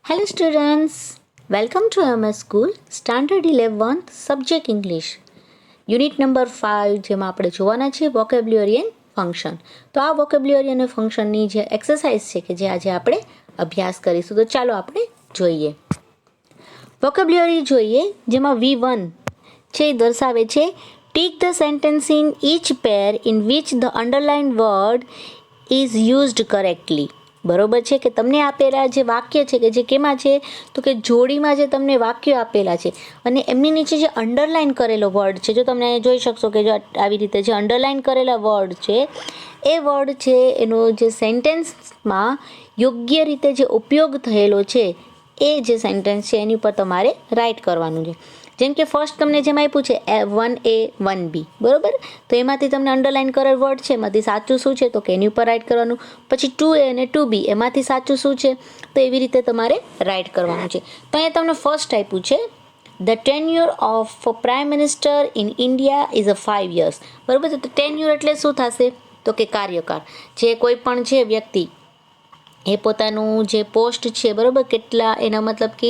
Hello students, welcome to MS School Standard 11th Subject English unit number 5 જેમાં આપણે જોવાના છે વોકેબ્યુલરી એન્ડ ફંક્શન. તો આ વોકેબ્યુલરી અને ફંક્શનની જે એક્સરસાઇઝ છે કે જે આજે આપણે અભ્યાસ કરીશું. તો ચાલો આપણે જોઈએ. વોકેબ્યુલરી જોઈએ જેમાં V1 છે એ દર્શાવે છે tick the sentence in each pair in which the underline word is used correctly. બરોબર છે કે તમને આપેલા જે વાક્ય છે કે જે કેમાં છે તો કે જોડીમાં જે તમને વાક્યો આપેલા છે અને એમની નીચે જે અંડરલાઇન કરેલો વર્ડ છે, જો તમે જોઈ શકશો કે જો આવી રીતે જે અંડરલાઇન કરેલા વર્ડ છે એ વર્ડ છે એનો જે સેન્ટેન્સમાં યોગ્ય રીતે જે ઉપયોગ થયેલો છે એ જે સેન્ટેન્સ છે એની ઉપર તમારે રાઇટ કરવાનું છે. જેમ કે ફર્સ્ટ તમને જેમ આપ્યું છે 1A 1B, બરાબર, તો એમાંથી તમને અંડરલાઇન કરેલ વર્ડ છે એમાંથી સાચું શું છે તો કે એની ઉપર રાઇટ કરવાનું. પછી 2A અને 2B એમાંથી સાચું શું છે તો એવી રીતે તમારે રાઇટ કરવાનું છે. તો અહીંયા તમને ફર્સ્ટ આપ્યું છે the tenure of prime minister in India is a 5 years. બરાબર છે, તો ટેન્યુર એટલે શું થશે તો કે કાર્યકાળ. જે કોઈ પણ છે વ્યક્તિ એ પોતાનું જે પોસ્ટ છે બરાબર કેટલા એના મતલબ કે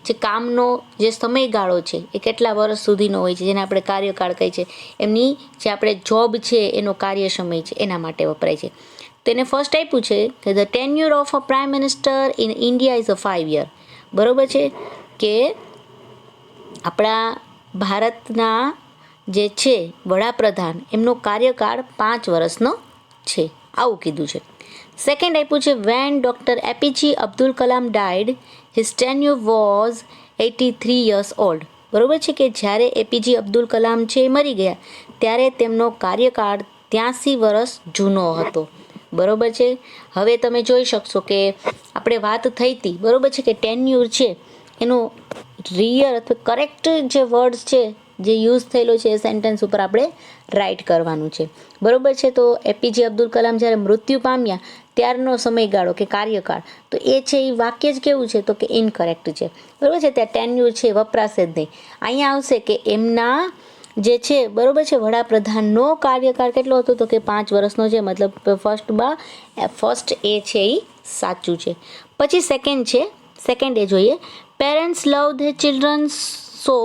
જે કામનો જે સમયગાળો છે એ કેટલા વર્ષ સુધીનો હોય છે જેને આપણે કાર્યકાળ કહીએ છીએ. એમની જે આપણે જોબ છે એનો કાર્ય સમય છે એના માટે વપરાય છે. તો એને ફર્સ્ટ આપ્યું છે કે the tenure of a prime minister in India is a 5 year. બરાબર છે કે આપણા ભારતના જે છે વડાપ્રધાન એમનો કાર્યકાળ 5 વર્ષનો છે, આવું કીધું છે. સેકન્ડ આપ્યું છે when doctor APJ Abdul Kalam died his tenure was 83 years old. બરાબર છે કે જ્યારે એપીજે અબ્દુલ કલામ છે એ મરી ગયા ત્યારે તેમનો કાર્યકાળ 83 વર્ષ જૂનો હતો. બરાબર છે. હવે તમે જોઈ શકશો કે આપણે વાત થઈ હતી બરાબર છે કે ટેન્યુર છે એનો રિયલ અથવા કરેક્ટ જે વર્ડ્સ છે જે યુઝ થયેલો છે એ સેન્ટેન્સ ઉપર આપણે રાઇટ કરવાનું છે. બરાબર છે. તો એપીજે અબ્દુલ કલામ જ્યારે મૃત્યુ પામ્યા ત્યારનો સમયગાળો કે કાર્યકાળ તો એ છે એ વાક્ય જ કેવું છે તો કે ઇનકરેક્ટ છે. બરાબર છે, ત્યાં ટેન્યુર છે વપરાશે જ નહીં. અહીંયા આવશે કે એમના જે છે બરાબર છે વડાપ્રધાનનો કાર્યકાળ કેટલો હતો તો કે 5 વર્ષનો છે, મતલબ ફર્સ્ટ એ છે એ સાચું છે. પછી સેકન્ડ એ જોઈએ parents love there children so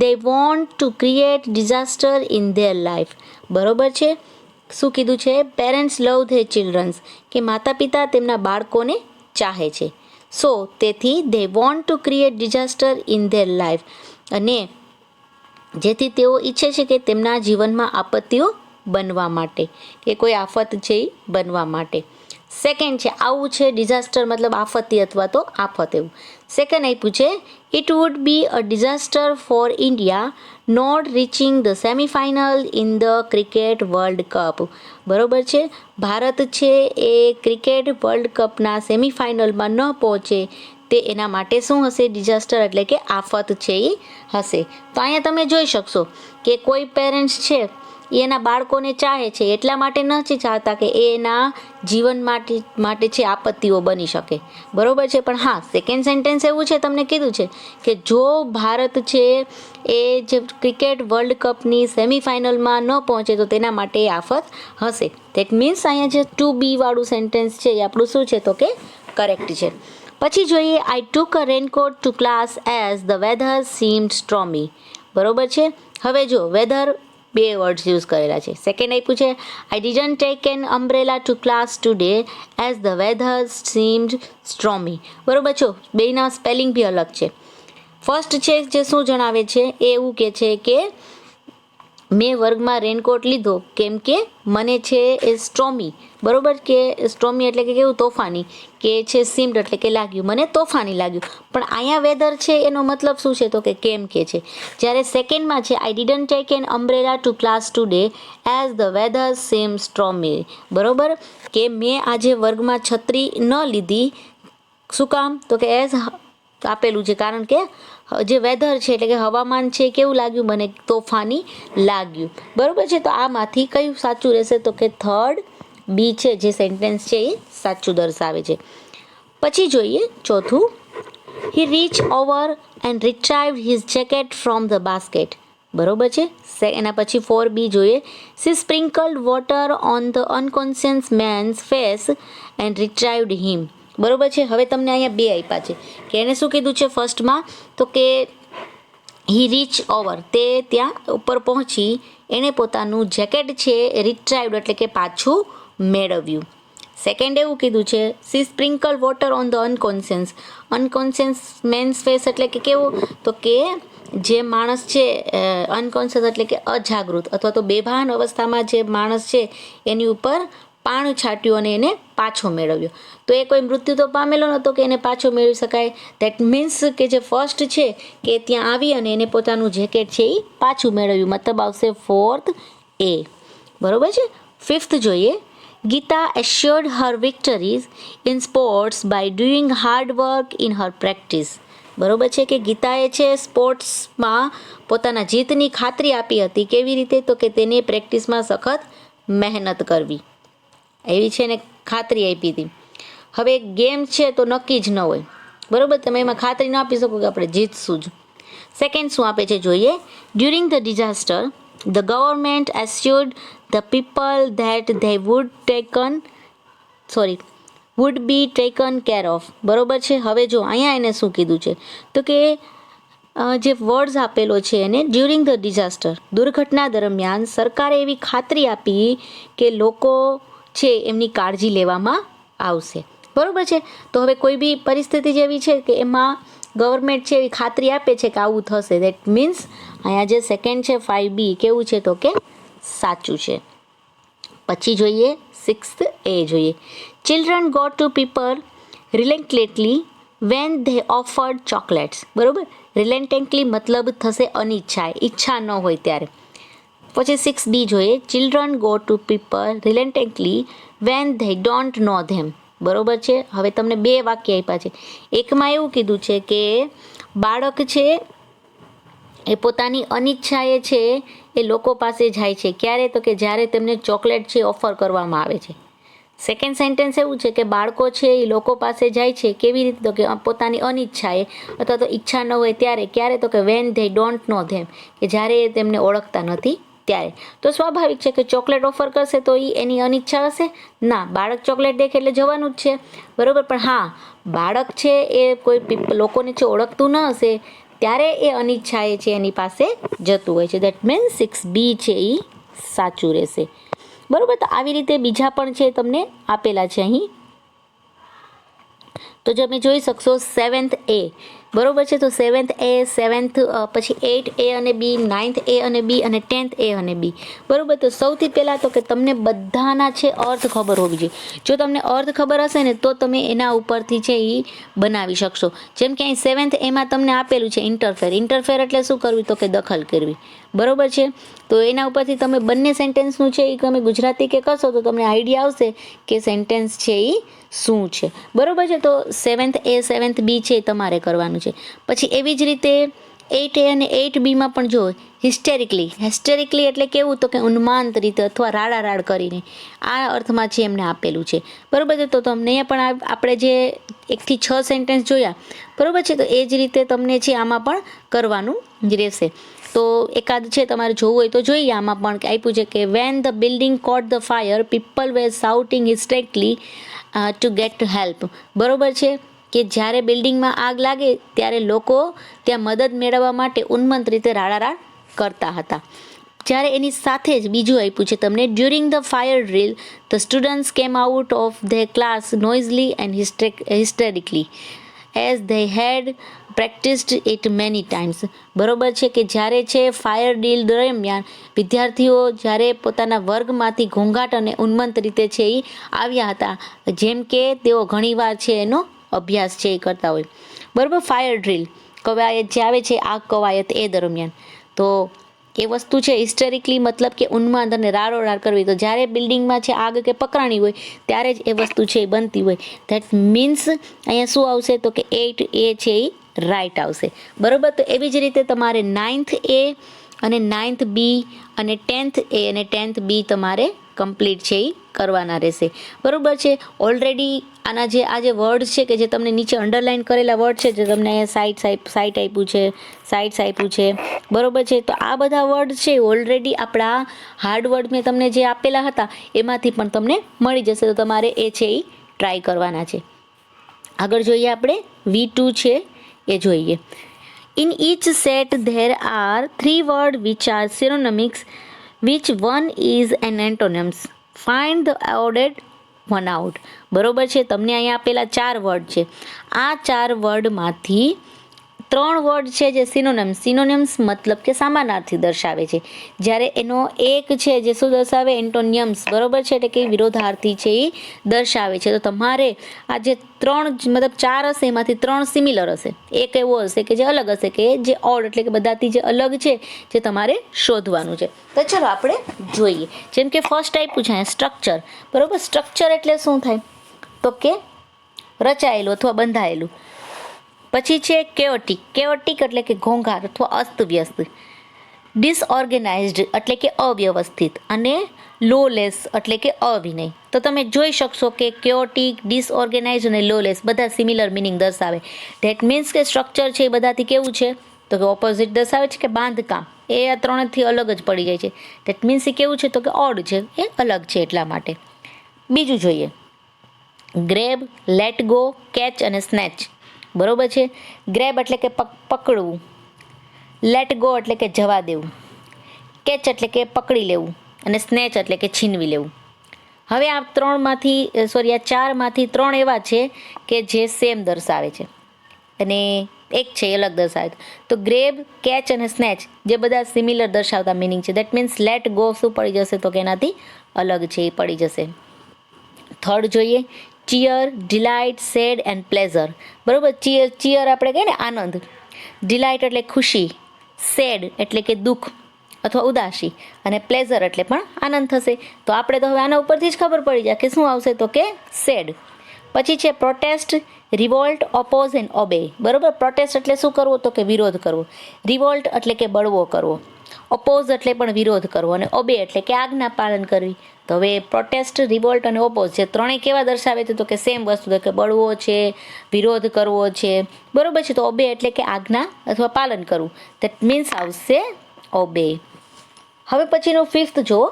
they want to create disaster in their life. બરાબર છે, શું કીધું છે પેરેન્ટ્સ લવ ધેર ચિલ્ડ્રન્સ કે માતા પિતા તેમના બાળકોને ચાહે છે. સો તેથી they want to create disaster in their life અને જેથી તેઓ ઈચ્છે છે કે તેમના જીવનમાં આપત્તિઓ બનવા માટે કે કોઈ આફત છે એ બનવા માટે. સેકન્ડ છે આવું છે ડિઝાસ્ટર મતલબ આપત્તિ અથવા તો આફત એવું. સેકન્ડ આપ્યું છે it would be a disaster for India not reaching the semifinal in the cricket world cup. બરાબર છે, ભારત છે એ ક્રિકેટ વર્લ્ડ કપના સેમિફાઇનલમાં ન પહોંચે તે એના માટે શું હશે ડિઝાસ્ટર એટલે કે આફત છે એ હશે. તો અહીંયા તમે જોઈ શકશો કે કોઈ પેરેન્ટ્સ છે એ એના બાળકોને ચાહે છે એટલા માટે નથી ચાહતા કે એના જીવન માટે છે આપત્તિઓ બની શકે. બરાબર છે, પણ હા સેકન્ડ સેન્ટેન્સ એવું છે તમને કીધું છે કે જો ભારત છે એ જે ક્રિકેટ વર્લ્ડ કપની સેમિફાઇનલમાં ન પહોંચે તો તેના માટે એ આફત હશે. ધેટ મીન્સ અહીંયા જે 2B વાળું સેન્ટેન્સ છે એ આપણું શું છે તો કે કરેક્ટ છે. પછી જોઈએ I took a raincoat to class as the weather seemed stormy. બરાબર છે, હવે જો વેધર બે વર્ડ્સ યુઝ કરેલા છે. સેકન્ડ આપ્યું છે I didn't take an umbrella to class today as the weather seemed stormy. બરાબર છો, બેના સ્પેલિંગ બી અલગ છે. ફર્સ્ટ છે જે શું જણાવે છે એ એવું કે છે કે મેં વર્ગમાં રેનકોટ લીધો કેમ કે મને છે એ સ્ટ્રોમી, બરાબર કે સ્ટ્રોમી એટલે કે કેવું તોફાની, કે છે સીમ્ડ એટલે કે લાગ્યું મને તોફાની લાગ્યું. પણ અહીંયા વેધર છે એનો મતલબ શું છે તો કે કેમ કે છે. જ્યારે સેકન્ડમાં છે I didn't take an umbrella to class today as the weather seem stormy. બરાબર કે મેં આજે વર્ગમાં છત્રી ન લીધી, શું કામ તો કે એઝ આપેલું છે કારણ કે જે વેધર છે એટલે કે હવામાન છે કેવું લાગ્યું મને તોફાની લાગ્યું. બરાબર છે, તો આમાંથી કયું સાચું રહેશે તો કે થર્ડ બી છે જે સેન્ટેન્સ છે એ સાચું દર્શાવે છે. પછી જોઈએ ચોથું he reach over and retrieved his jacket from the basket. બરાબર છે, એના પછી 4B જોઈએ she sprinkled water on the unconscious man's face and retrieved him. બરોબર છે. હવે તમને અહીંયા 2 આપ્યા છે કે એને શું કીધું છે ફર્સ્ટમાં, તો કે હી રીચ ઓવર, તે ત્યાં ઉપર પહોંચી એણે પોતાનું જેકેટ છે રિટ્રાઈવડ એટલે કે પાછું મેળવ્યું. સેકન્ડ એવું કીધું છે C sprinkle water on the unconscious. Unconscious man's face એટલે કે કેવું, તો કે જે માણસ છે અનકોન્શિયસ એટલે કે અજાગૃત અથવા તો બેભાન અવસ્થામાં જે માણસ છે એની ઉપર પાણી છાંટ્યું અને એને પાછો મેળવ્યો. તો એ કોઈ મૃત્યુ તો પામેલો નહોતો કે એને પાછો મેળવી શકાય. દેટ મીન્સ કે જે ફર્સ્ટ છે કે ત્યાં આવી અને એને પોતાનું જેકેટ છે એ પાછું મેળવ્યું, મતલબ આવશે 4th A. બરોબર છે. 5th જોઈએ. Gita assured her victories in sports by doing hard work in her practice. બરોબર છે કે ગીતાએ છે સ્પોર્ટ્સમાં પોતાના જીતની ખાતરી આપી હતી. કેવી રીતે, તો કે તેને પ્રેક્ટિસમાં સખત મહેનત કરવી એવી છે ને ખાતરી આપી હતી. હવે ગેમ છે તો નક્કી જ ન હોય, બરોબર, તમે એમાં ખાતરી ન આપી શકો કે આપણે જીતશું જ. સેકન્ડ શું આપે છે જોઈએ. During the disaster the government assured the people that they would be taken care of. બરોબર છે. હવે જો અહીંયા એને શું કીધું છે, તો કે જે વર્ડ્સ આપેલો છે એને ડ્યુરિંગ ધ ડિઝાસ્ટર, દુર્ઘટના દરમિયાન સરકારે એવી ખાતરી આપી કે લોકો છે એમની કાળજી લેવામાં આવશે. બરોબર છે. તો હવે કોઈ બી પરિસ્થિતિ જેવી છે કે એમાં ગવર્મેન્ટ છે એવી ખાતરી આપે છે કે આવું થશે. દેટ મીન્સ અહીંયા જે સેકન્ડ છે 5B કેવું છે, તો કે સાચું છે. પછી જોઈએ 6th A જોઈએ. Children go to people reluctantly when they offered chocolates. બરોબર, રિલેન્ટલી મતલબ થશે અનિચ્છાએ, ઈચ્છા ન હોય ત્યારે. પછી 6B જોઈએ. Children go to people reluctantly when they don't know them. બરોબર છે. હવે તમને 2 વાક્ય આપ્યા છે. એકમાં એવું કીધું છે કે બાળક છે એ પોતાની અનિચ્છાએ છે એ લોકો પાસે જાય છે. ક્યારે, તો કે જ્યારે તેમને ચોકલેટ છે ઓફર કરવામાં આવે છે. સેકન્ડ સેન્ટેન્સ એવું છે કે બાળકો છે એ લોકો પાસે જાય છે કેવી રીતે, તો કે પોતાની અનિચ્છાએ અથવા તો ઈચ્છા ન હોય ત્યારે. ક્યારે, તો કે વેન ધે ડોન્ટ નો ધેમ, કે જ્યારે એ તેમને ઓળખતા નથી ત્યારે. તો સ્વાભાવિક છે કે ચોકલેટ ઓફર કરશે તો એ એની અનિચ્છા હશે ના, બાળક ચોકલેટ દેખે એટલે જવાનું જ છે. બરોબર, પણ હા બાળક છે એ કોઈ લોકોને છે ઓળખતું ન હશે ત્યારે એ અનિચ્છાએ છે એની પાસે જતું હોય છે. દેટ મીન્સ 6B છે એ સાચું રહેશે. બરોબર, તો આવી રીતે બીજા પણ છે તમને આપેલા છે અહીં. તો તમે જોઈ શકશો 7th A. બરોબર છે. તો 7th A, 7th પછી 8A અને B, 9th A અને B અને 10th A અને B. બરોબર, તો સૌથી પહેલાં તો કે તમને બધાના છે અર્થ ખબર હોવી જોઈએ. જો તમને અર્થ ખબર હશે ને તો તમે એના ઉપરથી છે એ બનાવી શકશો. જેમ કે અહીં 7th A માં તમને આપેલું છે ઇન્ટરફેર. ઇન્ટરફેર એટલે શું કરવી, તો કે દખલ કરવી. બરોબર છે. તો એના ઉપરથી તમે બંને સેન્ટેન્સનું છે એ તમે ગુજરાતી કે કરશો તો તમને આઈડિયા આવશે કે સેન્ટેન્સ છે એ શું છે. બરોબર છે. તો 7th A 7th B છે એ તમારે કરવાનું છે. પછી એવી જ રીતે 8A અને 8B માં પણ જો હિસ્ટેરિકલી એટલે કેવું, તો કે ઉન્માદ રીતે અથવા રાડારાડ કરીને આ અર્થમાં છે એમને આપેલું છે. બરોબર છે. તો તમને અહીંયા પણ આપણે જે 1 થી 6 સેન્ટેન્સ જોયા, બરોબર છે, તો એ જ રીતે તમને છે આમાં પણ કરવાનું જ રહેશે. તો એકાદ છે તમારે જોવું હોય તો જોઈએ. આમાં પણ આપ્યું છે કે when the building caught the fire people were shouting hysterically to get help. બરોબર છે કે જ્યારે બિલ્ડિંગમાં આગ લાગે ત્યારે લોકો ત્યાં મદદ મેળવવા માટે ઉન્મત્ત રીતે રાડારાડ કરતા હતા. જ્યારે એની સાથે જ બીજું આપ્યું છે તમને during the fire drill the students came out of their class noisily and hysterically as they had practised it many times. બરોબર છે કે જ્યારે છે ફાયર ડ્રીલ દરમિયાન વિદ્યાર્થીઓ જ્યારે પોતાના વર્ગમાંથી ઘોંઘાટ અને ઉન્મત્ત રીતે છે એ આવ્યા હતા, જેમ કે તેઓ ઘણીવાર છે એનો અભ્યાસ છે એ કરતા હોય. બરાબર, ફાયર ડ્રીલ કવાયત જે આવે છે આગ કવાયત એ દરમિયાન. તો એ વસ્તુ છે હિસ્ટેરિકલી મતલબ કે ઉન્માદ અને રાડોરાડ કરવી. તો જ્યારે બિલ્ડિંગમાં છે આગ કે પકડાણી હોય ત્યારે જ એ વસ્તુ છે એ બનતી હોય. ધેટ મીન્સ અહીંયા શું આવશે, તો કે 8A છે એ રાઈટ આવશે. બરોબર, તો એવી જ રીતે તમારે 9th A અને 9th B અને 10th A અને 10th B તમારે કમ્પ્લીટ છે એ કરવાના રહેશે. બરોબર છે. ઓલરેડી આના જે આ જે વર્ડ છે કે જે તમને નીચે અંડરલાઇન કરેલા વર્ડ છે જે તમને અહીંયા સાઇટ આપ્યું છે, સાઇટ્સ આપ્યું છે. બરોબર છે. તો આ બધા વર્ડ છે ઓલરેડી આપણા હાર્ડ વર્ડ મેં તમને જે આપેલા હતા એમાંથી પણ તમને મળી જશે. તો તમારે એ છે એ ટ્રાય કરવાના છે. આગળ જોઈએ આપણે V2 છે એ જોઈએ. In each set there are 3 words which are synonyms, which one is an antonyms. Find the added one out. બરોબર છે, તમને અહીંયા આપેલા 4 વર્ડ છે. આ 4 વર્ડમાંથી 3 વર્ડ છે જે સિનોનિમ્સ મતલબ કે સમાનાર્થી દર્શાવે છે, જ્યારે એનો એક છે જે શું દર્શાવે, એન્ટોનિયમ્સ. બરોબર છે, એટલે કે વિરોધાર્થી છે એ દર્શાવે છે. તો તમારે આ જે 3 મતલબ 4 હશે એમાંથી 3 સિમિલર હશે, એક એવો હશે કે જે અલગ હશે, કે જે ઓડ એટલે કે બધાથી જે અલગ છે જે તમારે શોધવાનું છે. તો ચલો આપણે જોઈએ. જેમ કે ફર્સ્ટ આપ્યું છે સ્ટ્રક્ચર. બરોબર, સ્ટ્રક્ચર એટલે શું થાય તો કે રચાયેલું અથવા બંધાયેલું. પછી છે કેઓટિક એટલે કે ઘોંઘાટ અથવા અસ્તવ્યસ્ત. ડિસઓર્ગેનાઇઝ્ડ એટલે કે અવ્યવસ્થિત. અને લોલેસ એટલે કે અવિનય. તો તમે જોઈ શકશો કે કેઓટિક, ડિસઓર્ગેનાઇઝ અને લોલેસ બધા સિમિલર મિનિંગ દર્શાવે. ધેટ મીન્સ કે સ્ટ્રક્ચર છે એ બધાથી કેવું છે તો કે ઓપોઝિટ દર્શાવે છે, કે બાંધકામ એ આ ત્રણથી અલગ જ પડી જાય છે. ધેટ મીન્સ એ કેવું છે તો કે ઓડ છે, એ અલગ છે એટલા માટે. બીજું જોઈએ, ગ્રેબ, લેટ ગો, કેચ અને સ્નેચ. બરોબર છે, ગ્રેબ એટલે કે પકડવું, લેટ ગો એટલે કે જવા દેવું, કેચ એટલે કે પકડી લેવું, અને સ્નેચ એટલે કે છીનવી લેવું. હવે આ 4માંથી 3 એવા છે કે જે સેમ દર્શાવે છે અને એક છે એ અલગ દર્શાવે. તો ગ્રેબ, કેચ અને સ્નેચ જે બધા સિમિલર દર્શાવતા મિનિંગ છે. દેટ મીન્સ લેટ ગો શું પડી જશે તો કે એનાથી અલગ છે એ પડી જશે. થર્ડ જોઈએ, cheer, delight, sad and pleasure. બરોબર, ચીયર આપણે કહીએ ને આનંદ, ડિલાઇટ એટલે ખુશી, સેડ એટલે કે દુઃખ અથવા ઉદાસી, અને પ્લેઝર એટલે પણ આનંદ થશે. તો આપણે તો હવે આના ઉપરથી જ ખબર પડી જાય કે શું આવશે તો કે સેડ. પછી છે protest, Revolt, oppose and obey. બરોબર, પ્રોટેસ્ટ એટલે શું કરવો તો કે વિરોધ કરવો, રિવોલ્ટ એટલે કે બળવો કરવો, ઓપોઝ એટલે પણ વિરોધ કરવો, અને ઓબે એટલે કે આજ્ઞા પાલન કરવી. તો હવે પ્રોટેસ્ટ, રિવોલ્ટ અને ઓપોઝ જે ત્રણેય કેવા દર્શાવે છે તો કે સેમ વસ્તુ, તો કે બળવો છે, વિરોધ કરવો છે. બરોબર છે, તો ઓબે એટલે કે આજ્ઞા અથવા પાલન કરવું. દેટ મીન્સ આવશે ઓબે. હવે પછીનું 5th જુઓ,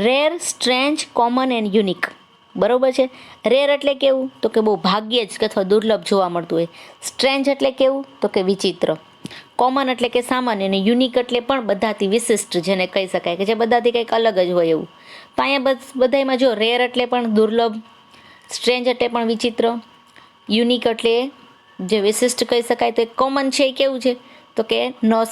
rare, strange, common and unique. બરોબર છે, રેર એટલે કેવું તો કે બહુ ભાગ્યે જ અથવા દુર્લભ જોવા મળતું હોય. સ્ટ્રેન્જ એટલે કેવું તો કે વિચિત્ર. કોમન એટલે કે સામાન્ય, અને યુનિક એટલે પણ બધાથી વિશિષ્ટ, જેને કહી શકાય કે જે બધાથી કંઈક અલગ જ હોય એવું. તો અહીંયા બધામાં જો રેર એટલે પણ દુર્લભ, સ્ટ્રેન્જ એટલે પણ વિચિત્ર, યુનિક એટલે જે વિશિષ્ટ કહી શકાય, તો કોમન છે એ કેવું છે તો કે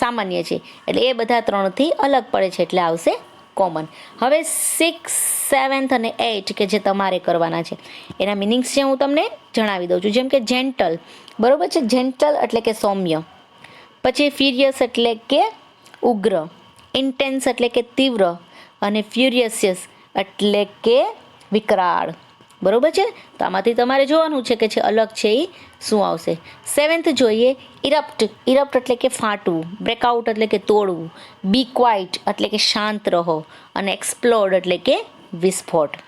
સામાન્ય છે. એટલે એ બધા 3થી અલગ પડે છે એટલે આવશે કોમન. હવે 6, 7 અને 8 કે જે તમારે કરવાના છે એના મિનિંગ્સ છે હું તમને જણાવી દઉં છું. જેમ કે જેન્ટલ. બરોબર છે, જેન્ટલ એટલે કે સૌમ્ય. પછી ફ્યુરિયસ એટલે કે ઉગ્ર, ઇન્ટેન્સ એટલે કે તીવ્ર, અને ફ્યુરિયસિયસ એટલે કે વિકરાળ. બરોબર છે, તો આમાંથી તમારે જોવાનું છે કે જે અલગ છે એ શું આવશે. 7th જોઈએ, ઇરપ્ટ. ઇરપ્ટ એટલે કે ફાટવું, બ્રેકઆઉટ એટલે કે તોડવું, બી ક્વાઇટ એટલે કે શાંત રહો, અને એક્સપ્લોડ એટલે કે વિસ્ફોટ.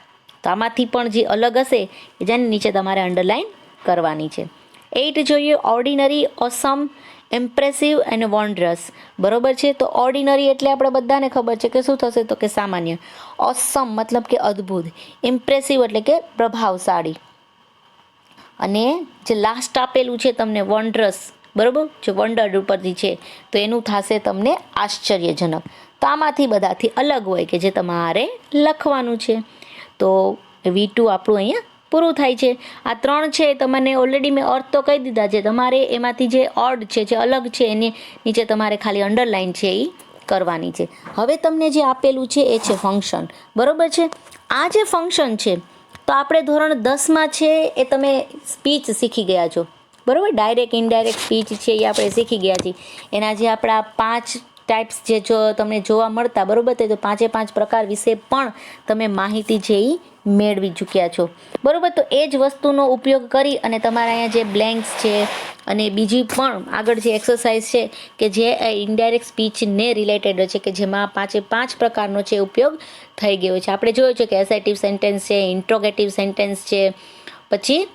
તો આમાંથી પણ જે અલગ હશે એ જેની નીચે તમારે અંડરલાઇન કરવાની છે. 8 જોઈએ, ઓર્ડિનરી, ઓસમ, ઇમ્પ્રેસિવ અને વોન્ડરસ. બરોબર છે, તો ઓર્ડિનરી એટલે આપણે બધાને ખબર છે કે શું થશે તો કે સામાન્ય. ઓસમ મતલબ કે અદ્ભુત. ઇમ્પ્રેસિવ એટલે કે પ્રભાવશાળી. અને જે લાસ્ટ આપેલું છે તમને વોન્ડરસ, બરોબર, જે વન્ડર ઉપરથી છે તો એનું થશે તમને આશ્ચર્યજનક. તો આમાંથી બધાથી અલગ હોય કે જે તમારે લખવાનું છે. તો V2 આપણું અહીંયા પૂરું થાય છે. આ 3 છે તમને ઓલરેડી મેં અર્થ તો કહી દીધા છે. તમારે એમાંથી જે ઓડ છે, જે અલગ છે, એની નીચે તમારે ખાલી અંડરલાઇન છે એ કરવાની છે. હવે તમને જે આપેલું છે એ છે ફંક્શન. બરોબર છે, આ જે ફંક્શન છે તો આપણે ધોરણ 10માં છે એ તમે સ્પીચ શીખી ગયા છો. બરોબર, ડાયરેક્ટ ઇનડાયરેક્ટ સ્પીચ છે એ આપણે શીખી ગયા છીએ. એના જે આપણા 5 ટાઈપ્સ જે જો તમને જોવા મળતા, બરોબર, તો 5 પ્રકાર વિશે પણ તમે માહિતી છે એ મેળવી ચૂક્યા છો. બરોબર, તો એ જ વસ્તુનો ઉપયોગ કરી અને તમારા અહીંયા જે બ્લેન્ક્સ છે અને બીજી પણ આગળ જે એક્સરસાઇઝ છે કે જે ઇનડાયરેક્ટ સ્પીચને રિલેટેડ છે, કે જેમાં 5 પ્રકારનો છે ઉપયોગ થઈ ગયો છે. આપણે જોયું છે કે એસેટિવ સેન્ટેન્સ છે, ઇન્ટ્રોગેટિવ સેન્ટેન્સ છે, પછી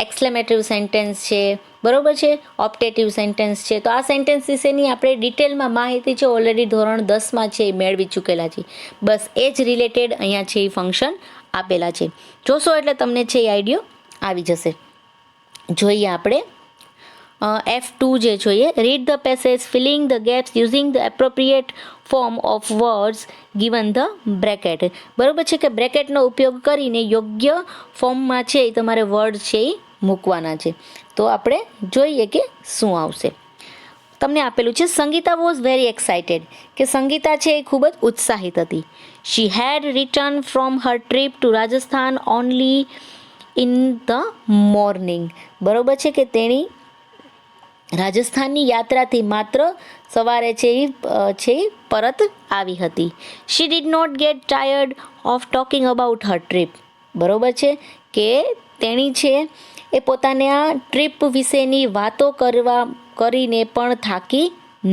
એક્સક્લેમેટિવ સેન્ટેન્સ છે, બરોબર છે, ઓપ્ટેટિવ સેન્ટેન્સ છે. તો આ સેન્ટેન્સ વિશેની આપણે ડિટેલમાં માહિતી છે ઓલરેડી ધોરણ 10માં છે એ મેળવી ચૂકેલા છે. બસ એ જ રિલેટેડ અહીંયા છે એ ફંક્શન આપેલા છે. જોશો એટલે તમને છે એ આઈડિયો આવી જશે. જોઈએ આપણે F2 જે જોઈએ, read the passage filling the gaps using the appropriate form of words given the bracket. બરોબર છે કે બ્રેકેટનો ઉપયોગ કરીને યોગ્ય ફોર્મમાં છે એ તમારે વર્ડ છે એ મૂકવાના છે. તો આપણે જોઈએ કે શું આવશે. તમને આપેલું છે સંગીતા વોઝ વેરી એક્સાઇટેડ, કે સંગીતા છે એ ખૂબ જ ઉત્સાહિત હતી. She had return from her trip to Rajasthan only in the morning. બરોબર છે કે તેણી રાજસ્થાનની યાત્રાથી માત્ર સવારે છે એ પરત આવી હતી. She did not get tired of talking about her trip. બરોબર છે કે તેણી છે એ પોતાને આ ટ્રીપ વિશેની વાતો કરીને પણ થાકી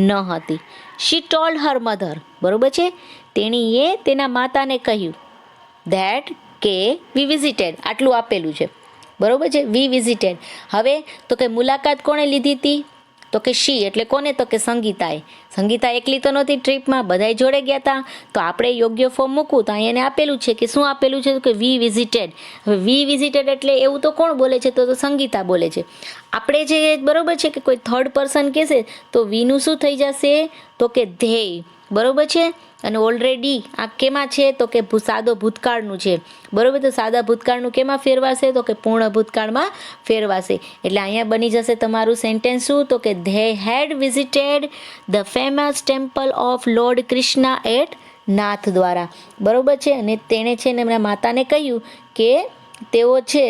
ન હતી. શી ટોલ્ડ હર મધર. બરોબર છે, તેણીએ તેના માતાને કહ્યું ધેટ કે વી વિઝિટેડ, આટલું આપેલું છે. બરોબર છે, વી વિઝિટેડ. હવે તો કે મુલાકાત કોણે લીધી હતી, તો કે શી, એટલે કોને, તો કે સંગીતાએ. સંગીતા એકલી તો નહોતી ટ્રીપમાં, બધાય જોડે ગયા હતા. તો આપણે યોગ્ય ફોર્મ મૂકવું તો અહીંયા આપેલું છે કે શું આપેલું છે, કે વી વિઝિટેડ. હવે વી વિઝિટેડ એટલે એવું તો કોણ બોલે છે, તો સંગીતા બોલે છે. આપણે જે બરોબર છે કે કોઈ થર્ડ પર્સન કહેશે તો વીનું શું થઈ જશે, તો કે ધ્યેય. બરોબર છે, અને ઓલરેડી આ કેમાં છે, તો કે સાદો ભૂતકાળનું છે. બરોબર, તો સાદા ભૂતકાળનું કેમાં ફેરવાશે, તો કે પૂર્ણ ભૂતકાળમાં ફેરવાશે. એટલે અહીંયા બની જશે તમારું સેન્ટેન્સ શું, તો કે they had visited the famous temple of lord Krishna at Nathdwara. બરોબર છે, અને તેણે છે ને એમના માતાને કહ્યું કે તેઓ છે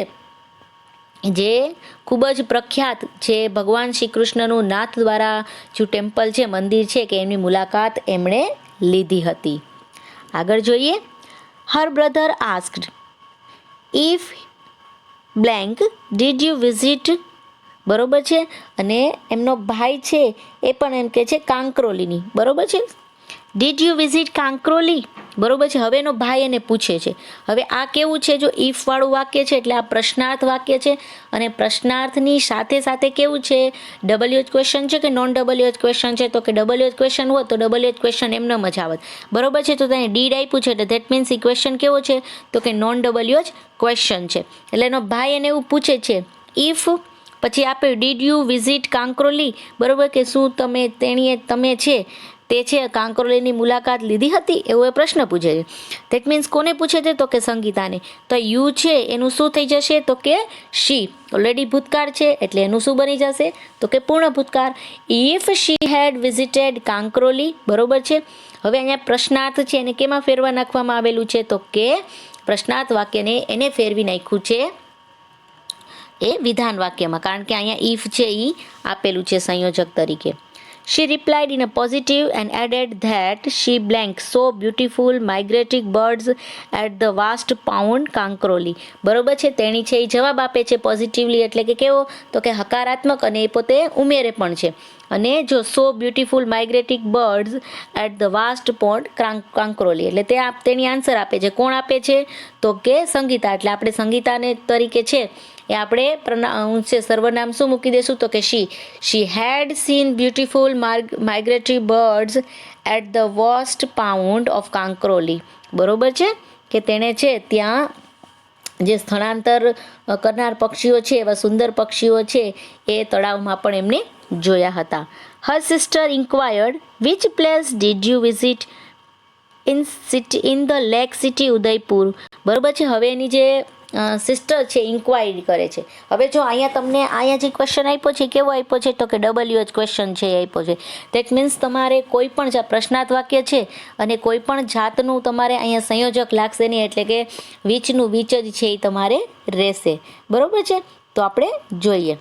જે ખૂબ જ પ્રખ્યાત છે ભગવાન શ્રી કૃષ્ણનું નાથ દ્વારા જે ટેમ્પલ છે, મંદિર છે, કે એમની મુલાકાત એમણે લીધી હતી. આગળ જોઈએ. હર brother asked if blank did you visit. બરોબર છે, અને એમનો ભાઈ છે એ પણ એમ કે છે કાંકરોલીની. બરોબર છે, ડીડ યુ વિઝિટ કાંકરોલી. બરોબર છે, હવે એનો ભાઈ એને પૂછે છે. હવે આ કેવું છે, જો ઇફ વાળું વાક્ય છે એટલે આ પ્રશ્નાર્થ વાક્ય છે, અને પ્રશ્નાર્થની સાથે સાથે કેવું છે, ડબલ્યુએચ ક્વેશ્ચન છે કે નોન ડબલ્યુએચ ક્વેશ્ચન છે, તો કે ડબલ્યુએચ ક્વેશ્ચન હોત તો ડબલ્યુએચ ક્વેશ્ચન એમને જ આવત. બરોબર છે, તો તેને ડીડ આપ્યું છે એટલે ધેટ મીન્સ એ ક્વેશ્ચન કેવો છે, તો કે નોન ડબલ્યુએચ ક્વેશ્ચન છે. એટલે એનો ભાઈ એને એવું પૂછે છે ઇફ, પછી આપે ડીડ યુ વિઝિટ કાંકરોલી. બરોબર, કે શું તમે છે તે છે કાંકરોલીની મુલાકાત લીધી હતી, એવો એ પ્રશ્ન પૂછે છે. ધેટ મીન્સ કોને પૂછે છે, તો કે સંગીતાને. તો યુ છે એનું શું થઈ જશે, તો કે શી. ઓલરેડી ભૂતકાળ છે એટલે એનું શું બની જશે, તો કે પૂર્ણ ભૂતકાળ. If she had visited Kankroli. બરોબર છે, હવે અહીંયા પ્રશ્નાર્થ છે એને કેમાં ફેરવા નાખવામાં આવેલું છે, તો કે પ્રશ્નાર્થ વાક્યને એને ફેરવી નાખ્યું છે એ વિધાન વાક્યમાં, કારણ કે અહીંયા ઇફ છે એ આપેલું છે સંયોજક તરીકે. She replied in a positive and added that she blank saw beautiful migratory birds at the vast pound Kankroli. બરોબર છે, તેણી છે એ જવાબ આપે છે પોઝિટિવલી, એટલે કે કેવો, તો કે હકારાત્મક, અને એ પોતે ઉમેરે પણ છે. અને જો saw beautiful migratory birds at the vast pond Kankroli, એટલે તેની આન્સર આપે છે. કોણ આપે છે, તો કે સંગીતા. એટલે આપણે સંગીતાને તરીકે છે એ આપણે સર્વનામ શું મૂકી દઈશું, તો કે she had seen beautiful migratory birds at the vast pond of Kankroli. બરોબર છે, કે તેણે છે ત્યાં જે સ્થળાંતર કરનાર પક્ષીઓ છે, એવા સુંદર પક્ષીઓ છે એ તળાવમાં પણ એમને જોયા હતા. Her sister inquired which place did you visit in the lake city Udaipur. બરોબર છે, હવે એની જે સિસ્ટર છે ઇન્ક્વાયરી કરે છે. હવે જો અહીંયા જે ક્વેશ્ચન આપ્યો છે કેવો આપ્યો છે, તો કે ડબલ્યુએચ ક્વેશ્ચન છે એ આપ્યો છે. દેટ મીન્સ તમારે કોઈ પણ પ્રશ્નાર્થ વાક્ય છે અને કોઈ પણ જાતનું તમારે અહીંયા સંયોજક લાગશે નહીં, એટલે કે વિચનું વિચ જ છે એ તમારે રહેશે. બરોબર છે, તો આપણે જોઈએ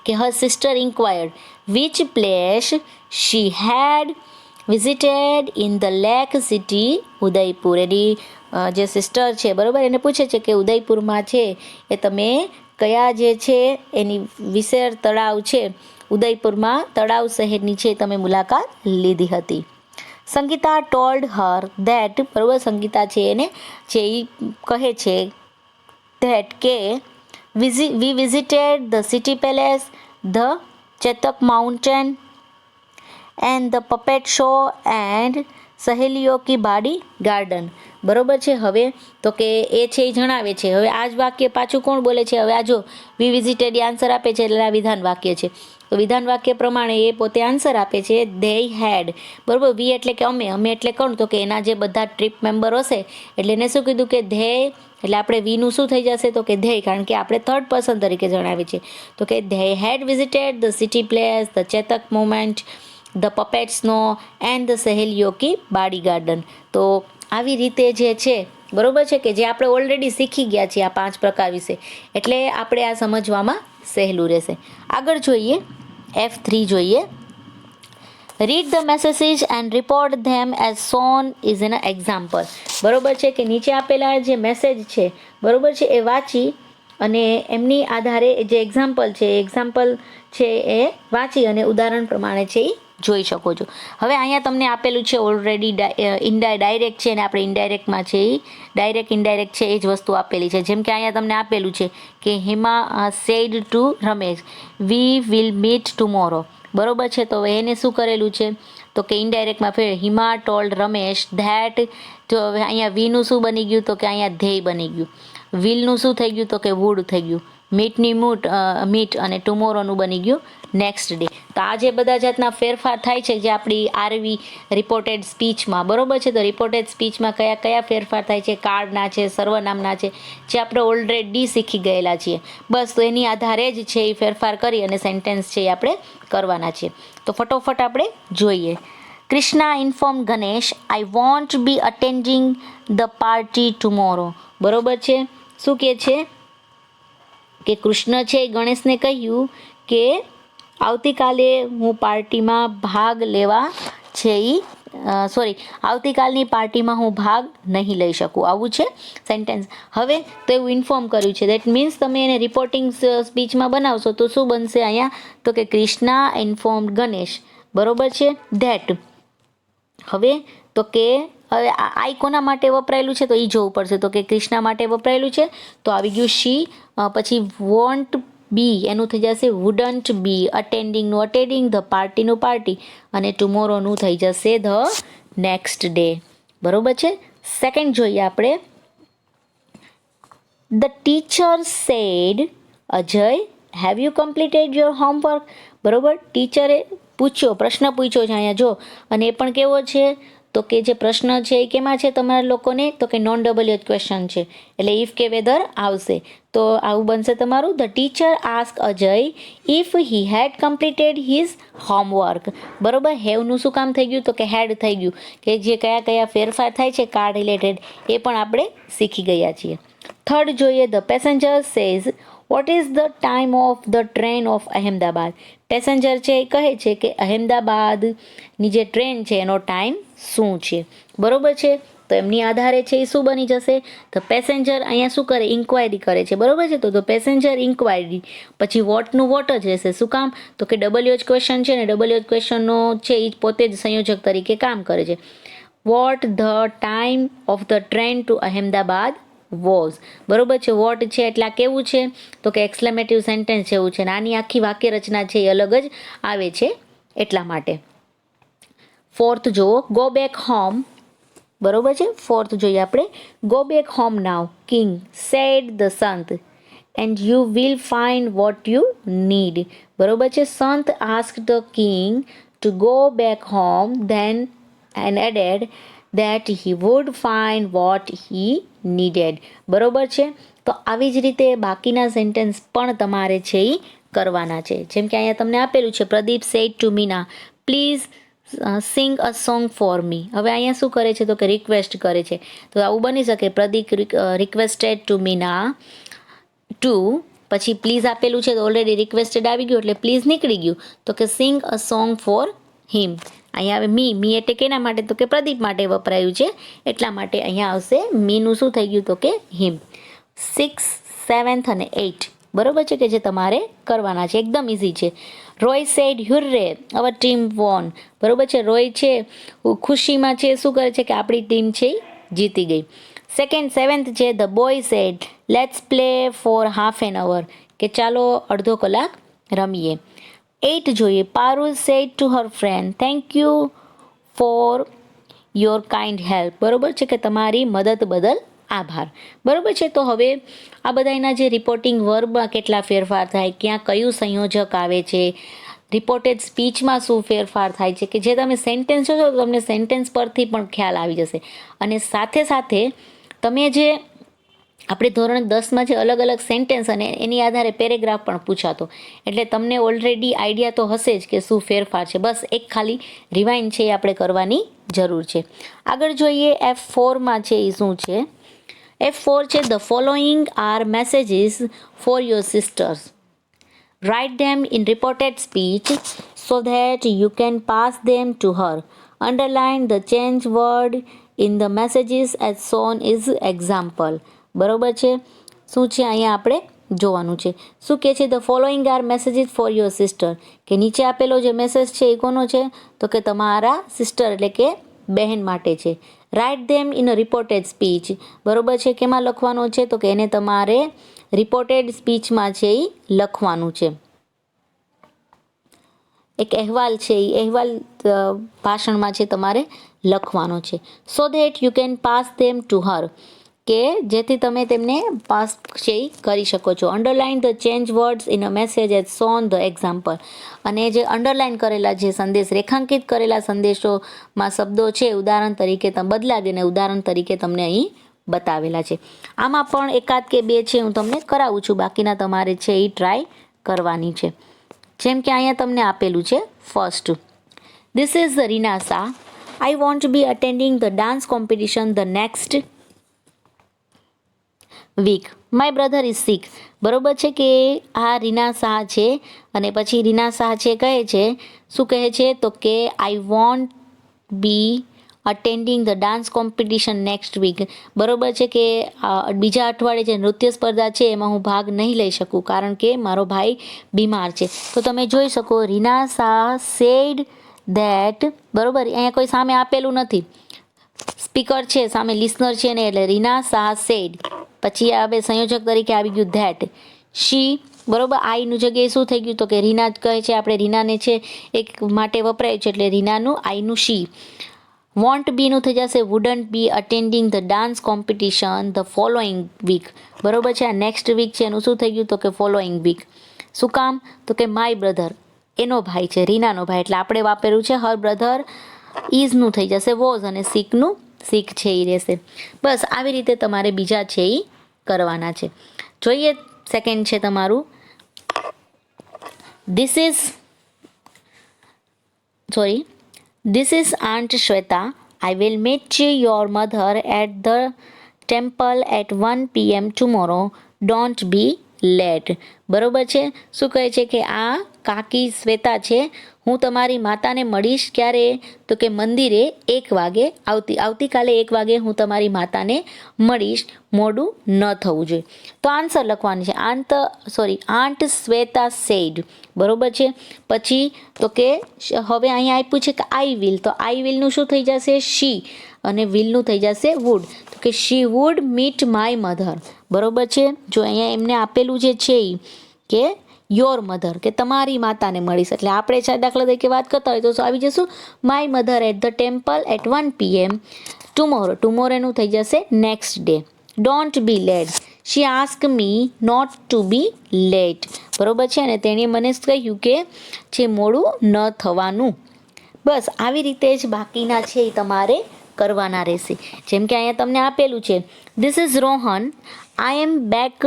કે her sister inquired which place she had visited in the lake city Udaipur. એની જે સિસ્ટર છે, બરાબર, એને પૂછે છે કે ઉદયપુરમાં છે એ તમે કયા જે છે એની વિશેર તળાવ છે, ઉદયપુરમાં તળાવ શહેરની છે તમે મુલાકાત લીધી હતી. Sangeeta told her that. બરાબર, સંગીતા છે એને છે એ કહે છે ધેટ કે we visited the city palace, the Chetak mountain and the puppet show and Saheliyon ki Bari garden. બરોબર છે. હવે તો કે એ છે એ જણાવે છે. હવે આ જ વાક્ય પાછું કોણ બોલે છે? હવે આ જો વી વિઝિટેડ આન્સર આપે છે એટલે આ વિધાન વાક્ય છે. તો વિધાન વાક્ય પ્રમાણે એ પોતે આન્સર આપે છે ધે હેડ. બરોબર. વી એટલે કે અમે એટલે કોણ? તો કે એના જે બધા ટ્રીપ મેમ્બર હશે એટલે એને શું કીધું કે ધે, એટલે આપણે વીનું શું થઈ જશે? તો કે ધે, કારણ કે આપણે થર્ડ પર્સન તરીકે જણાવીએ છીએ. તો કે they had visited the city place, the Chetak moment, the puppet show and the Saheliyon ki Bari garden. તો આવી રીતે જે છે, બરોબર છે, કે જે આપણે ઓલરેડી શીખી ગયા છીએ આ 5 પ્રકાર વિશે, એટલે આપણે આ સમજવામાં સહેલું રહેશે. આગળ જોઈએ, F3 જોઈએ. Read the messages and report them as shown is an example. બરોબર છે, કે નીચે આપેલા જે મેસેજ છે, બરોબર છે, એ વાંચી અને એમની આધારે જે એક્ઝામ્પલ છે એ વાંચી અને ઉદાહરણ પ્રમાણે છે એ જોઈ શકો છો. હવે અહીંયા તમને આપેલું છે ઓલરેડી ડાયરેક્ટ છે અને આપણે ઇનડાયરેક્ટમાં છે એ ડાયરેક્ટ ઇનડાયરેક્ટ છે એ જ વસ્તુ આપેલી છે. જેમ કે અહીંયા તમને આપેલું છે કે Hima said to Ramesh we will meet tomorrow. બરોબર છે. તો એને શું કરેલું છે? તો કે ઇનડાયરેક્ટમાં ફેર હિમા ટોલ્ડ રમેશ ધેટ. તો હવે અહીંયા વીનું શું બની ગયું? તો કે અહીંયા ધેય બની ગયું. વિલનું શું થઈ ગયું? તો કે વુડ થઈ ગયું. મીટની મીટ અને ટુમોરોનું બની ગયું નેક્સ્ટ ડે. તો આ જે બધા જાતના ફેરફાર થાય છે જે આપણી આરવી રિપોર્ટેડ સ્પીચમાં, બરોબર છે, તો રિપોર્ટેડ સ્પીચમાં કયા કયા ફેરફાર થાય છે, કાર્ડના છે, સર્વનામના છે, જે આપણે ઓલરેડી શીખી ગયેલા છીએ. બસ તો એની આધારે જ છે એ ફેરફાર કરી અને સેન્ટેન્સ છે એ આપણે કરવાના છીએ. તો ફટોફટ આપણે જોઈએ. Krishna informed Ganesh, I won't be attending the party tomorrow. બરોબર છે. શું કહે છે? કે કૃષ્ણ છે એ ગણેશને કહ્યું કે આવતીકાલે હું પાર્ટીમાં ભાગ લેવા છે આવતીકાલની પાર્ટીમાં હું ભાગ નહીં લઈ શકું. આવું છે સેન્ટેન્સ. હવે તો એવું ઇન્ફોર્મ કર્યું છે, દેટ મીન્સ તમે એને રિપોર્ટિંગ સ્પીચમાં બનાવશો તો શું બનશે અહીંયા? તો કે કૃષ્ણા ઇન્ફોર્મ્ડ ગણેશ. બરોબર છે. ધેટ. હવે તો કે હવે આ કોના માટે વપરાયેલું છે? તો એ જોવું પડશે. તો કે કૃષ્ણા માટે વપરાયેલું છે તો આવી ગયું શી. પછી વોન્ટ બી એનું થઈ જશે વુડન્ટ બી. અટેન્ડિંગનું અટેન્ડિંગ, ધ પાર્ટીનું પાર્ટી અને ટુમોરોનું થઈ જશે ધ નેક્સ્ટ ડે. બરોબર છે. સેકન્ડ જોઈએ આપણે. The teacher said Ajay have you completed your homework. બરોબર. ટીચરે પૂછ્યો, પ્રશ્ન પૂછ્યો છે અહીંયા જો, અને એ પણ કેવો છે? તો કે જે પ્રશ્ન છે એ કેમાં છે તમારા લોકોને? તો કે નોન ડબલ ક્વેશ્ચન છે, એટલે ઇફ કે વેધર આવશે. તો આવું બનશે તમારું. The teacher ask Ajay if he had completed his homework. બરોબર. હેવનું શું કામ થઈ ગયું? તો કે હેડ થઈ ગયું, કે જે કયા કયા ફેરફાર થાય છે કાર રિલેટેડ એ પણ આપણે શીખી ગયા છીએ. થર્ડ જોઈએ. The passenger says what is the time of the train of Ahmedabad. Passenger છે એ કહે છે કે અહેમદાબાદની જે ટ્રેન છે એનો ટાઈમ શું છે. બરોબર છે. તો એમની આધારે છે એ શું બની જશે? તો પેસેન્જર અહીંયા શું કરે? ઇન્ક્વાયરી કરે છે. બરોબર છે. તો પેસેન્જર ઇન્ક્વાયરી, પછી વોટનું વોટ જ રહેશે. શું કામ? તો કે ડબલ્યુ જ ક્વેશ્ચન છે ને ડબલ્યુ જ ક્વેશ્ચનનો છે એ પોતે જ સંયોજક તરીકે કામ કરે છે. Vote the time of the train to Ahmedabad was. બરોબર છે. વોટ છે એટલે આ કેવું છે? તો કે એક્સક્લેમેટિવ સેન્ટેન્સ જેવું છે. આની આખી વાક્ય રચના છે એ અલગ જ આવે છે એટલા માટે. ફોર્થ જુઓ. Go back home. બરોબર છે. ફોર્થ જોઈએ આપણે. Go back home now king said the saint and you will find what you need. બરોબર છે. Saint ask the king to go back home then and added that he would find what he needed. બરોબર છે. તો આવી જ રીતે બાકીના sentence પણ તમારે છે એ કરવાના છે. જેમ કે અહીંયા તમને આપેલું છે Pradeep said to Meena please sing a song for me. હવે અહીંયા શું કરે છે? તો કે રિક્વેસ્ટ કરે છે. તો આવું બની શકે Pradeep requested to Meena to, પછી પ્લીઝ આપેલું છે તો ઓલરેડી રિક્વેસ્ટેડ આવી ગયું એટલે પ્લીઝ નીકળી ગયું. તો કે સિંગ અ સોંગ ફોર હિમ. અહીંયા હવે મી એટલે કેના માટે? તો કે પ્રદીપ માટે વપરાયું છે એટલા માટે અહીંયા આવશે મીનું શું થઈ ગયું? તો કે હિમ. 6, 7 અને 8 બરોબર છે, કે જે તમારે કરવાના છે. એકદમ ઇઝી છે. Roy said hurray our team won. બરોબર છે. રોય છે ખુશીમાં છે શું કરે છે? કે આપણી ટીમ છે જીતી ગઈ. સેકન્ડ 7th છે the boy said let's play for half an hour, કે ચાલો અડધો કલાક રમીએ. 8 જોઈએ. Parul said to her friend thank you for your kind help. બરાબર છે કે તમારી મદદ બદલ આભાર. બરાબર છે. તો હવે આ બધા એના જે રિપોર્ટિંગ વર્બમાં કેટલા ફેરફાર થાય, ક્યાં કયું સંયોજક આવે છે, રિપોર્ટેડ સ્પીચમાં શું ફેરફાર થાય છે, કે જે તમે સેન્ટેન્સ જોશો તો તમને સેન્ટેન્સ પરથી પણ ખ્યાલ આવી જશે. અને સાથે સાથે તમે જે આપણે ધોરણ 10માં જે અલગ અલગ સેન્ટેન્સ અને એની આધારે પેરેગ્રાફ પણ પૂછાતો, એટલે તમને ઓલરેડી આઈડિયા તો હશે જ કે શું ફેરફાર છે. બસ એક ખાલી રિવાઇન્ડ છે એ આપણે કરવાની જરૂર છે. આગળ જોઈએ F4માં છે એ શું છે. F4 છે the following are messages for your sisters. Write them in reported speech so that you can pass them to her. Underline the change word in the messages as shown is example. બરોબર છે. શું છે અહીંયા આપણે જોવાનું છે. શું કહે છે the following are messages for your sister, કે નીચે આપેલો જે મેસેજ છે એ કોનો છે, તો કે તમારા સિસ્ટર એટલે કે બહેન માટે છે. Write them in a reported speech. બરોબર છે. કેમાં લખવાનો છે, તો કે એને તમારે રિપોર્ટેડ સ્પીચમાં છે એ લખવાનું છે. એક અહેવાલ છે એ અહેવાલ ભાષણમાં છે તમારે લખવાનો છે. So that you can pass them to her, કે જેથી તમે તેમને પાસ છે એ કરી શકો છો. Underline the change words in a message as shown the example. અને જે અંડરલાઇન કરેલા જે સંદેશ, રેખાંકિત કરેલા સંદેશોમાં શબ્દો છે ઉદાહરણ તરીકે તમે બદલાવી અને ઉદાહરણ તરીકે તમને અહીં બતાવેલા છે. આમાં પણ એકાદ કે બે છે હું તમને કરાવું છું, બાકીના તમારે છે એ ટ્રાય કરવાની છે. જેમ કે અહીંયા તમને આપેલું છે first, this is the Reena Shah. I want to be attending the dance competition the next week. My brother is sick. બરોબર છે કે આ રીના શાહ છે અને પછી રીના શાહ છે કહે છે, શું કહે છે, તો કે I won't be attending the dance competition next week. બરોબર છે કે બીજા અઠવાડિયે જે નૃત્ય સ્પર્ધા છે એમાં હું ભાગ નહીં લઈ શકું કારણ કે મારો ભાઈ બીમાર છે. તો તમે જોઈ શકો રીના શાહ સેડ ધેટ. બરોબર, અહીંયા કોઈ સામે આપેલું નથી, સ્પીકર છે સામે લિસનર છે ને, એટલે રીના શાહ સેડ, પછી હવે સંયોજક તરીકે આવી ગયું ધેટ. શી. બરોબર, આઈનું જગ્યાએ શું થઈ ગયું, તો કે રીના જ કહે છે, આપણે રીનાને છે એક માટે વપરાયું છે એટલે રીનાનું આઈનું શી. વોન્ટ બીનું થઈ જશે wouldn't be attending the dance competition the following week. બરોબર છે. આ નેક્સ્ટ વીક છે એનું શું થઈ ગયું, તો કે ફોલોઈંગ વીક. શું કામ, તો કે માય બ્રધર એનો ભાઈ છે, રીનાનો ભાઈ, એટલે આપણે વાપરેલું છે હર બ્રધર ઇઝનું થઈ જશે વોઝ, અને સિકનું સિક છે એ રહેશે. બસ આવી રીતે તમારે બીજા છે એ કરવાના છે. જોઈએ સેકન્ડ છે તમારું, this is aunt Shweta. I will meet your mother at the temple at 1 PM tomorrow. Don't be late. બરોબર છે. શું કહે છે કે આ કાકી શ્વેતા છે, હું તમારી માતાને મળીશ ક્યારે, તો કે મંદિરે 1 વાગે, આવતીકાલે 1 વાગે હું તમારી માતાને મળીશ, મોડું ન થવું જોઈએ. તો આન્સર લખવાનું છે આંટ શ્વેતા સેડ. બરોબર છે. પછી તો કે હવે અહીંયા આપ્યું છે કે આઈ વિલ, તો આઈ વિલનું શું થઈ જશે શી, અને વિલનું થઈ જશે વુડ, તો કે she would meet my mother. બરોબર છે. જો અહીંયા એમને આપેલું જે છે એ કે યોર મધર, કે તમારી માતાને મળીશ, એટલે આપણે છે દાખલા તરીકે વાત કરતા હોય તો આવી જશું my mother at the temple at 1 PM ટુમોરોનું થઈ જશે next day. Don't be late. She ask me not to be late. બરોબર છે. અને તેણે મને કહ્યું કે જે મોડું ન થવાનું. બસ આવી રીતે જ બાકીના છે એ તમારે કરવાના રહેશે. જેમ કે અહીંયા તમને આપેલું છે, this is Rohan. I am back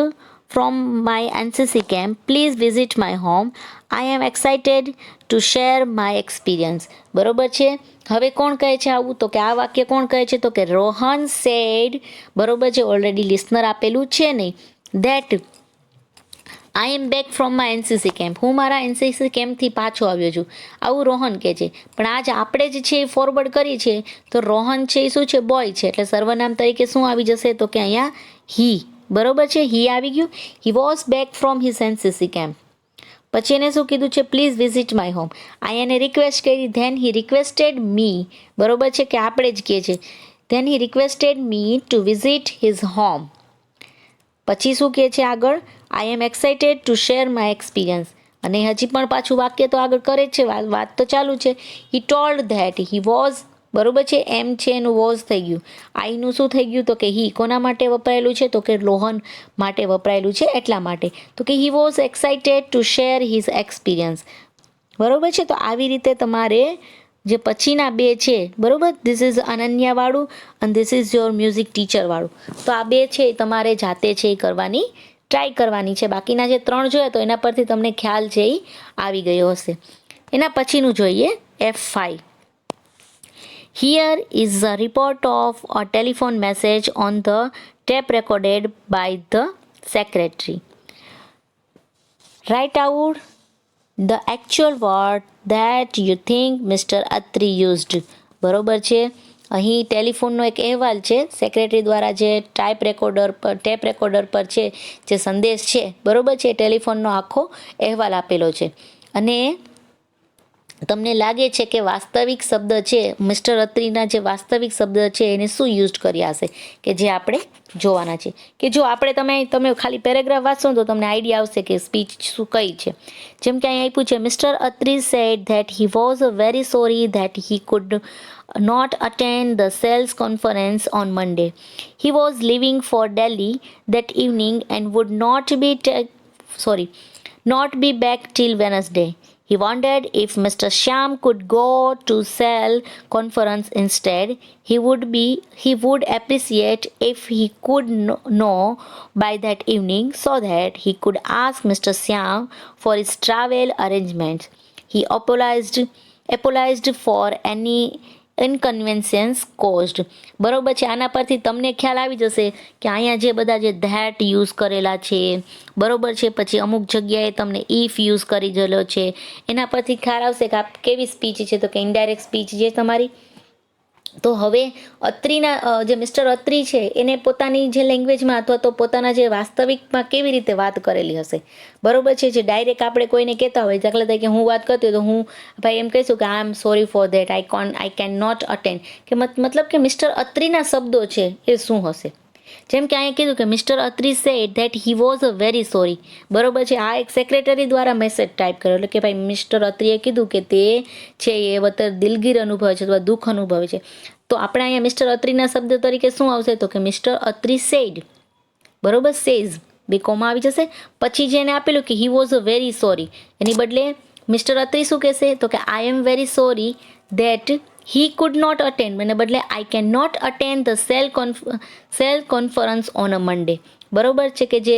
from my NCC camp. Please visit my home. I am excited to share my experience. બરોબર છે. હવે કોણ કહે છે આવું, તો કે આ વાક્ય કોણ કહે છે, તો કે રોહન સેડ. બરોબર છે. ઓલરેડી લિસનર આપેલું છે નહીં. That I am back from my NCC camp. હું મારા એનસીસી કેમ્પથી પાછો આવ્યો છું, આવું રોહન કહે છે. પણ આજ આપણે જ છે ફોરવર્ડ કરી છે તો રોહન છે એ શું છે, બોય છે, એટલે સર્વનામ તરીકે શું આવી જશે, તો કે અહીંયા હી. બરોબર છે. હી આવી ગયું. He was back from his NCC camp. પછી એને શું કીધું છે, પ્લીઝ વિઝિટ માય હોમ. અહીંયા એને રિક્વેસ્ટ કરી, ધેન હી રિક્વેસ્ટેડ મી. બરોબર છે કે આપણે જ કહે છે, then he requested me to visit his home. પછી શું કહે છે આગળ, I am excited to share my experience. અને હજી પણ પાછું વાક્ય તો આગળ કરે જ છે, વાત તો ચાલુ છે. હી ટોલ્ડ ધેટ હી વોઝ બરોબર છે. એમ છે એનું વોઝ થઈ ગયું. આઈનું શું થઈ ગયું? તો કે હી કોના માટે વપરાયેલું છે? તો કે લોહન માટે વપરાયેલું છે એટલા માટે. તો કે he was excited to share his experience. બરોબર છે. તો આવી રીતે તમારે જે પછીના બે છે, બરોબર, ધીસ ઇઝ અનન્યાવાળું અને ધીસ ઇઝ યોર મ્યુઝિક ટીચરવાળું. તો આ બે છે એ તમારે જાતે છે એ કરવાની ટ્રાય કરવાની છે. બાકીના જે 3 જોયા તો એના પરથી તમને ખ્યાલ છે એ આવી ગયો હશે. એના પછીનું જોઈએ F5. Here is a report of a telephone message on the tape recorded by the secretary. Write out the actual word that you think Mr. Atri used. બરોબર છે. અહીં ટેલિફોનનો એક અહેવાલ છે, સેક્રેટરી દ્વારા જે ટેપ રેકોર્ડર પર છે જે સંદેશ છે, બરોબર છે, ટેલિફોનનો આખો અહેવાલ આપેલો છે. અને તમને લાગે છે કે વાસ્તવિક શબ્દ છે, મિસ્ટર અત્રીના જે વાસ્તવિક શબ્દ છે એને શું યુઝ કર્યા હશે કે જે આપણે જોવાના છે. કે જો આપણે તમે ખાલી પેરેગ્રાફ વાંચશો તો તમને આઈડિયા આવશે કે સ્પીચ શું કઈ છે. જેમ કે અહીં આપ્યું છે, mister Atri said that he was very sorry that he food not attend the sales conference on Monday. He was leaving for Delhi that evening and would not be back till Wednesday. He wondered if Mr. Shyam could go to sale conference instead. He would appreciate if he could know by that evening so that he could ask Mr. Shyam for his travel arrangements. He apologized for any inconvenience caused. બરોબર છે. આના પરથી તમને ખ્યાલ આવી જશે કે અહીંયા જે બધા જે ધેટ યુઝ કરેલા છે, બરોબર છે, પછી અમુક જગ્યાએ તમને ઇફ યુઝ કરી ગયેલો છે, એના પરથી ખ્યાલ આવશે કે આ કેવી સ્પીચ છે. તો કે ઇનડાયરેક્ટ સ્પીચ જે તમારી. તો હવે અત્રીના જે મિસ્ટર અત્રી છે એને પોતાની જે લેંગ્વેજમાં અથવા તો પોતાના જે વાસ્તવિકમાં કેવી રીતે વાત કરેલી હશે, બરોબર છે. જે ડાયરેક્ટ આપણે કોઈને કહેતા હોય, દાખલા તરીકે હું વાત કરતી હોય તો હું ભાઈ એમ કહીશું કે I am sorry for that, I can not attend, કે મતલબ કે મિસ્ટર અત્રીના શબ્દો છે એ શું હશે. જેમ કે અહીંયા કીધું કે mister Atri said that he was very sorry, બરોબર છે. આ એક સેક્રેટરી દ્વારા મેસેજ ટાઈપ કર્યો, એટલે કે ભાઈ મિસ્ટર અત્રીએ કીધું કે તે છે એ અત્યારે દિલગીર અનુભવે છે અથવા દુઃખ અનુભવે છે. તો આપણે અહીંયા મિસ્ટર અત્રીના શબ્દ તરીકે શું આવશે? તો કે મિસ્ટર અત્રી સેડ, બરોબર, સેઝ, બે કોમા આવી જશે. પછી જેને આપેલું કે હી વોઝ વેરી સોરી, એની બદલે મિસ્ટર અત્રી શું કહેશે? તો કે I am very sorry that he could not attend, મને બદલે I cannot attend the sale conference on a Monday. બરોબર છે. કે જે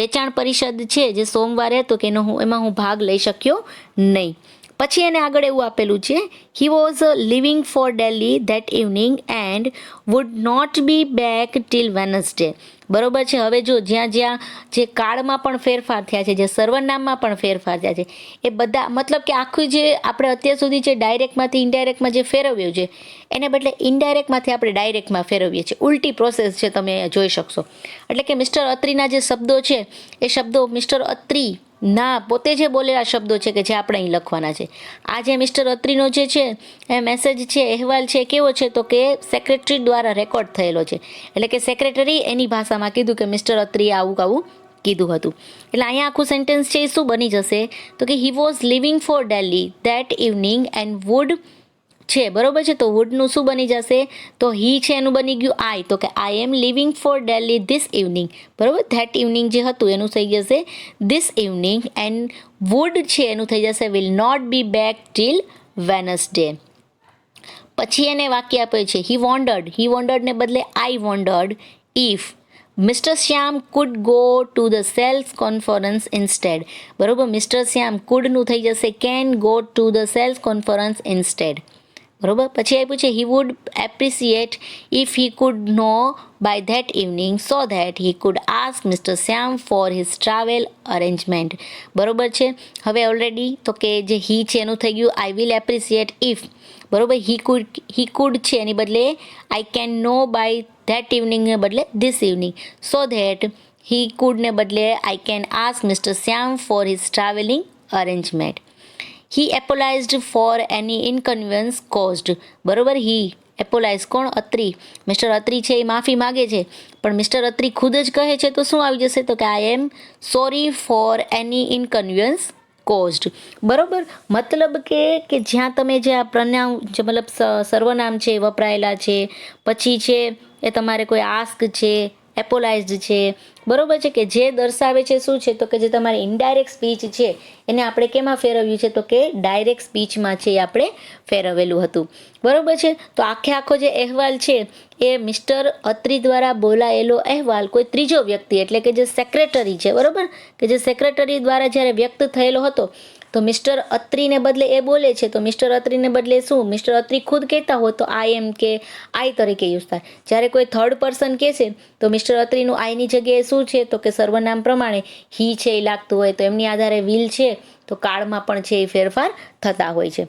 વેચાણ પરિષદ છે જે સોમવારે હતો કે એમાં હું ભાગ લઈ શક્યો નહીં. પછી એને આગળ એવું આપેલું છે, he was leaving for Delhi that evening and would not be back till Wednesday. બરોબર છે. હવે જો જ્યાં જે કાળમાં પણ ફેરફાર થયા છે, જે સર્વનામમાં પણ ફેરફાર થયા છે, એ બધા મતલબ કે આખું જે આપણે અત્યાર સુધી જે ડાયરેક્ટમાંથી ઇનડાયરેક્ટમાં જે ફેરવ્યું છે એને બદલે ઇનડાયરેક્ટમાંથી આપણે ડાયરેક્ટમાં ફેરવીએ છીએ. ઉલટી પ્રોસેસ છે, તમે જોઈ શકશો. એટલે કે મિસ્ટર અત્રીના જે શબ્દો છે એ શબ્દો મિસ્ટર અત્રી ના પોતે જે બોલેલા શબ્દો છે કે જે આપણે અહીં લખવાના છે. આ જે મિસ્ટર અત્રીનો જે છે એ મેસેજ છે, અહેવાલ છે, કેવો છે? તો કે સેક્રેટરી દ્વારા રેકોર્ડ થયેલો છે. એટલે કે સેક્રેટરી એની ભાષામાં કીધું કે મિસ્ટર અત્રીએ આવું કીધું હતું. એટલે અહીંયા આખું સેન્ટેન્સ છે એ શું બની જશે? તો કે he was leaving for Delhi that evening and would છે, બરોબર છે. તો વુડનું શું બની જશે? તો હી છે એનું બની ગયું આઈ, તો કે I am leaving for Delhi this evening, બરોબર. ધેટ ઇવનિંગ જે હતું એનું થઈ જશે ધીસ ઇવનિંગ, એન્ડ વુડ છે એનું થઈ જશે will not be back till Wednesday. પછી એને વાક્ય આપે છે હી વોન્ડર્ડ ને બદલે I wondered if mister Shyam could go to the sales conference instead, બરોબર. મિસ્ટર શ્યામ કુડનું થઈ જશે can go to the sales conference instead, બરોબર. પછી આપ્યું છે he would appreciate if he could know by that evening so that he could ask mister Shyam for his travel arrangement, બરોબર છે. હવે ઓલરેડી તો કે જે હી છે એનું થઈ ગયું આઈ વિલ એપ્રિસિએટ ઇફ, બરોબર. હી કુડ છે એની બદલે I can know by that ઇવનિંગને બદલે this evening, so that he કુડને બદલે I can ask mister Shyam for his travelling arrangement. He apologised for any inconvenience caused, બરોબર. હી એપોલાઇઝ કોણ? અત્રી. મિસ્ટર અત્રી છે એ માફી માગે છે, પણ મિસ્ટર અત્રી ખુદ જ કહે છે તો શું આવી જશે? તો કે I am sorry for any inconvenience caused. બરોબર, મતલબ કે જ્યાં તમે જે આ પ્રનાઉન જે મતલબ સર્વનામ છે વપરાયેલા છે, પછી છે એ તમારે કોઈ આસ્ક છે, એપોલાઇઝડ છે, બરોબર છે, કે જે દર્શાવે છે શું છે તો કે જે તમારી ઇનડાયરેક્ટ સ્પીચ છે એને આપણે કેમાં ફેરવ્યું છે તો કે ડાયરેક્ટ સ્પીચમાં છે એ આપણે ફેરવેલું હતું. બરોબર છે. તો આખો જે અહેવાલ છે એ મિસ્ટર અત્રી દ્વારા બોલાયેલો અહેવાલ કોઈ ત્રીજો વ્યક્તિ એટલે કે જે સેક્રેટરી છે, બરોબર, કે જે સેક્રેટરી દ્વારા જ્યારે વ્યક્ત થયેલો હતો, તો મિસ્ટર અત્રીને બદલે એ બોલે છે, તો મિસ્ટર અત્રીને બદલે શું મિસ્ટર અત્રી ખુદ કહેતા હોય તો આઈ એમ કે આઈ તરીકે યુઝ થાય. જ્યારે કોઈ થર્ડ પર્સન કહેશે તો મિસ્ટર અત્રીનું આઈની જગ્યાએ શું છે તો કે સર્વનામ પ્રમાણે હી છે એ લાગતું હોય, તો એમની આધારે વિલ છે તો કાળમાં પણ છે એ ફેરફાર થતા હોય છે.